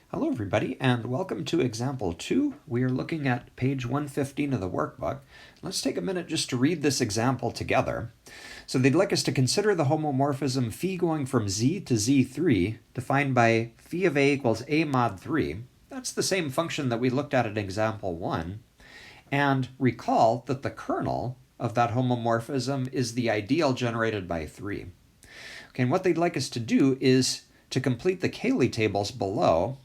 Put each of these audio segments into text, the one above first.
Hello everybody, and welcome to example 2. We are looking at page 115 of the workbook. Let's take a minute just to read this example together. So they'd like us to consider the homomorphism phi going from z to z3, defined by phi of a equals a mod 3. That's the same function that we looked at in example 1. And recall that the kernel of that homomorphism is the ideal generated by 3. Okay, and what they'd like us to do is to complete the Cayley tables below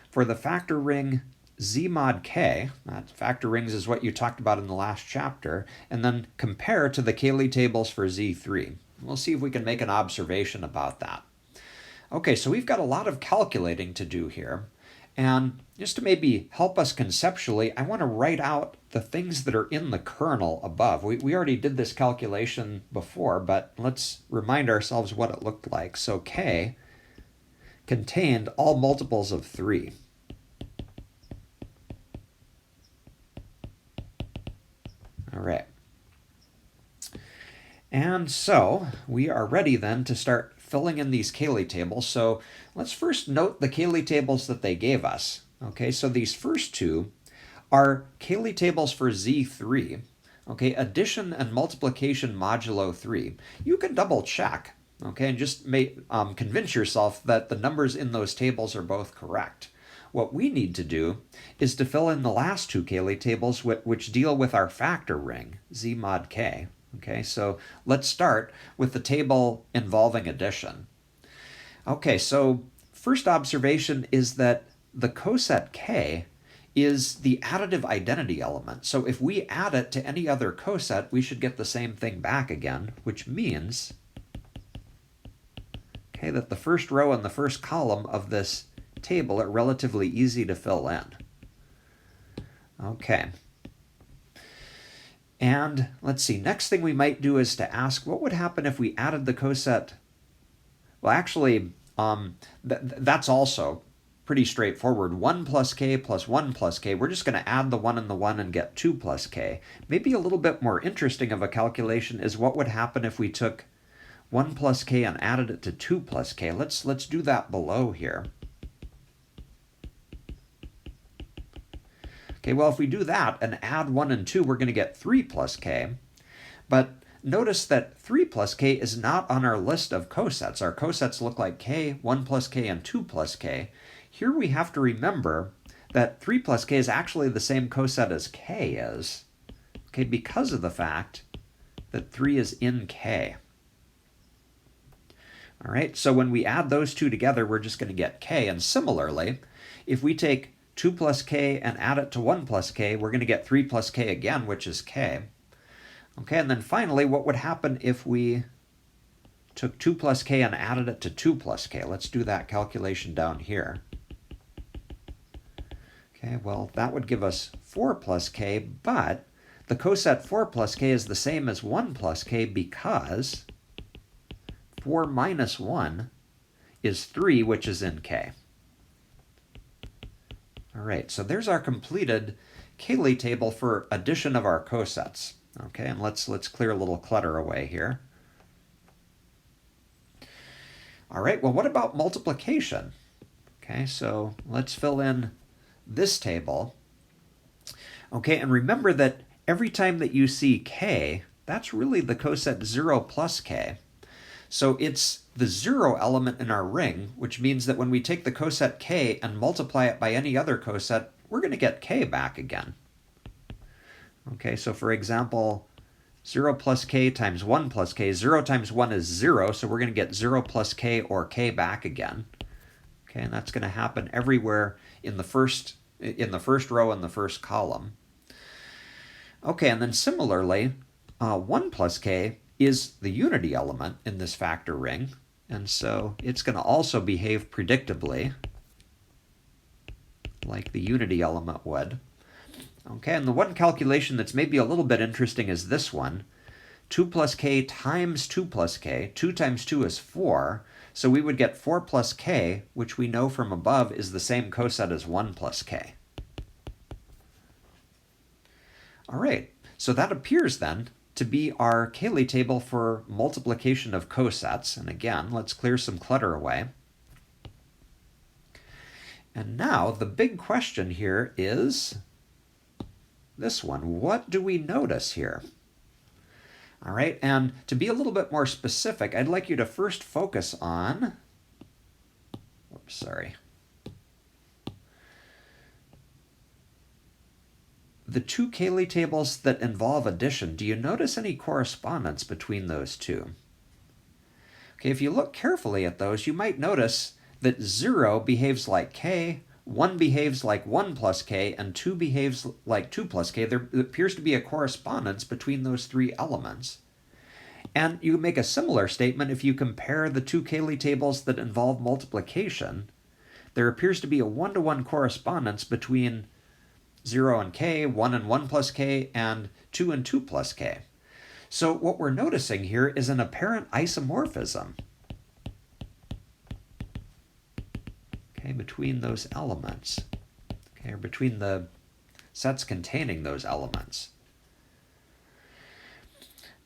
for the factor ring z mod k. That factor rings is what you talked about in the last chapter, and then compare to the Cayley tables for z3. We'll see if we can make an observation about that. Okay, so we've got a lot of calculating to do here, and just to maybe help us conceptually, I want to write out the things that are in the kernel above. We already did this calculation before, but let's remind ourselves what it looked like. So k contained all multiples of 3. All right. And so we are ready then to start filling in these Cayley tables. So let's first note the Cayley tables that they gave us. Okay, so these first two are Cayley tables for Z3. Okay, addition and multiplication modulo 3. You can double check, okay, and just convince yourself that the numbers in those tables are both correct. What we need to do is to fill in the last two Cayley tables which deal with our factor ring, z mod k. Okay, so let's start with the table involving addition. Okay, so first observation is that the coset k is the additive identity element. So if we add it to any other coset, we should get the same thing back again, which means that the first row and the first column of this table are relatively easy to fill in. Okay. And let's see, next thing we might do is to ask what would happen if we added the coset. Well, actually, that's also pretty straightforward. 1 plus k plus 1 plus k. We're just going to add the 1 and the 1 and get 2 plus k. Maybe a little bit more interesting of a calculation is what would happen if we took 1 plus k and added it to 2 plus k. Let's do that below here. Okay, well, if we do that and add 1 and 2, we're going to get 3 plus k. But notice that 3 plus k is not on our list of cosets. Our cosets look like k, 1 plus k, and 2 plus k. Here we have to remember that 3 plus k is actually the same coset as k is, okay, because of the fact that 3 is in k. All right, so when we add those two together, we're just going to get k. And similarly, if we take 2 plus k and add it to 1 plus k, we're going to get 3 plus k again, which is k. Okay, and then finally, what would happen if we took 2 plus k and added it to 2 plus k? Let's do that calculation down here. Okay, well, that would give us 4 plus k, but the coset 4 plus k is the same as 1 plus k because 4 minus 1 is 3, which is in k. All right, so there's our completed Cayley table for addition of our cosets. Okay, and let's clear a little clutter away here. All right, well, what about multiplication? Okay, so let's fill in this table. Okay, and remember that every time that you see k, that's really the coset 0 plus k. So it's the 0 element in our ring, which means that when we take the coset k and multiply it by any other coset, we're going to get k back again. Okay, so for example, 0 plus k times 1 plus k, 0 times 1 is 0, so we're going to get 0 plus k or k back again. Okay, and that's going to happen everywhere in the first row and the first column. Okay, and then similarly, 1 plus k is the unity element in this factor ring, and so it's going to also behave predictably like the unity element would. Okay, and the one calculation that's maybe a little bit interesting is this one. 2 plus k times 2 plus k. 2 times 2 is 4, so we would get 4 plus k, which we know from above is the same coset as 1 plus k. All right, so that appears then to be our Cayley table for multiplication of cosets. And again, let's clear some clutter away. And now the big question here is this one. What do we notice here? All right, and to be a little bit more specific, I'd like you to first focus on, the two Cayley tables that involve addition. Do you notice any correspondence between those two? Okay, if you look carefully at those, you might notice that 0 behaves like k, 1 behaves like 1 plus k, and 2 behaves like 2 plus k. There appears to be a correspondence between those three elements. And you make a similar statement if you compare the two Cayley tables that involve multiplication. There appears to be a one-to-one correspondence between 0 and k, 1 and 1 plus k, and 2 and 2 plus k. So what we're noticing here is an apparent isomorphism, okay, between those elements, okay, or between the sets containing those elements.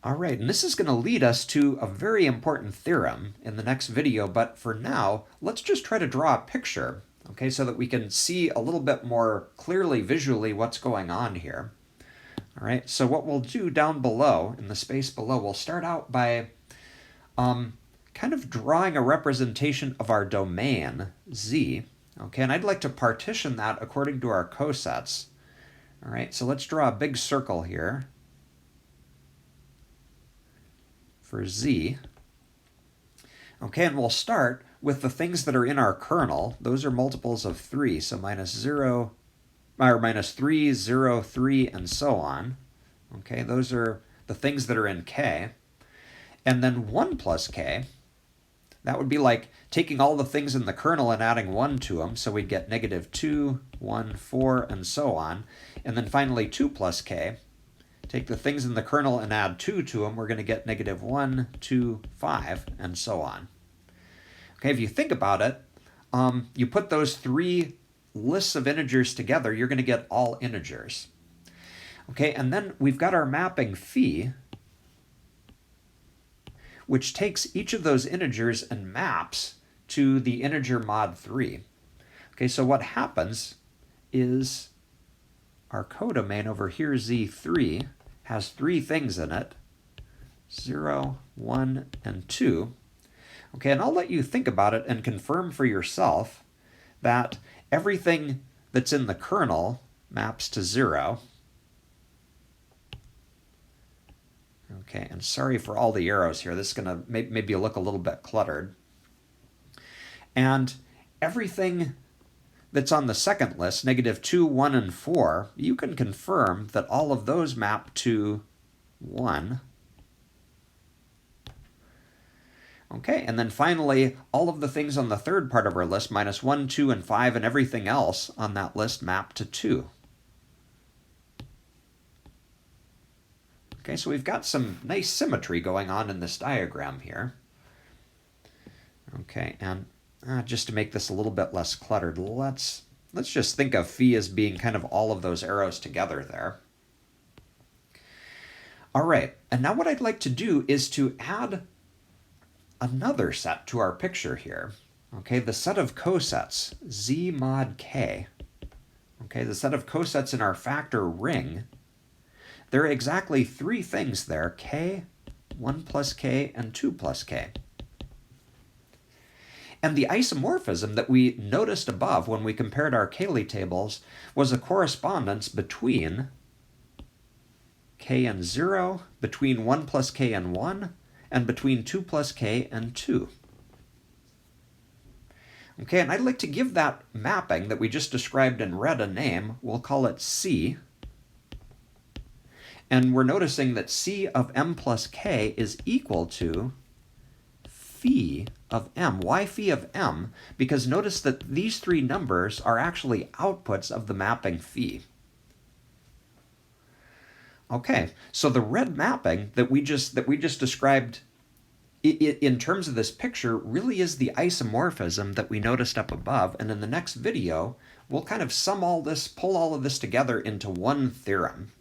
All right, and this is going to lead us to a very important theorem in the next video, but for now, let's just try to draw a picture, okay, so that we can see a little bit more clearly visually what's going on here. All right, so what we'll do down below, in the space below, we'll start out by kind of drawing a representation of our domain, Z, okay, and I'd like to partition that according to our cosets. All right, so let's draw a big circle here for Z. Okay, and we'll start with the things that are in our kernel. Those are multiples of 3, so minus 0, or minus 3, 0, 3, and so on. Okay, those are the things that are in k. And then 1 plus k, that would be like taking all the things in the kernel and adding 1 to them, so we'd get negative 2, 1, 4, and so on. And then finally 2 plus k, take the things in the kernel and add 2 to them, we're going to get negative 1, 2, 5, and so on. Okay, if you think about it, you put those three lists of integers together, you're going to get all integers. Okay, and then we've got our mapping phi, which takes each of those integers and maps to the integer mod 3. Okay, so what happens is our codomain over here, Z3, has three things in it, 0, 1, and 2. Okay, and I'll let you think about it and confirm for yourself that everything that's in the kernel maps to 0. Okay, and sorry for all the arrows here. This is going to maybe look a little bit cluttered. And everything that's on the second list, negative 2, 1, and 4, you can confirm that all of those map to 1. Okay, and then finally, all of the things on the third part of our list, minus 1, 2, and 5, and everything else on that list map to 2. Okay, so we've got some nice symmetry going on in this diagram here. Okay, and just to make this a little bit less cluttered, let's just think of phi as being kind of all of those arrows together there. All right, and now what I'd like to do is to add another set to our picture here. Okay, the set of cosets, Z mod k. Okay, the set of cosets in our factor ring. There are exactly three things there, k, 1 plus k, and 2 plus k. And the isomorphism that we noticed above when we compared our Cayley tables was a correspondence between k and 0, between 1 plus k and 1, and between 2 plus k and 2. Okay, and I'd like to give that mapping that we just described in red a name. We'll call it C. And we're noticing that C of m plus k is equal to phi of m. Why phi of m? Because notice that these three numbers are actually outputs of the mapping phi. Okay, so the red mapping that we just described in terms of this picture really is the isomorphism that we noticed up above, and in the next video we'll kind of pull all of this together into one theorem.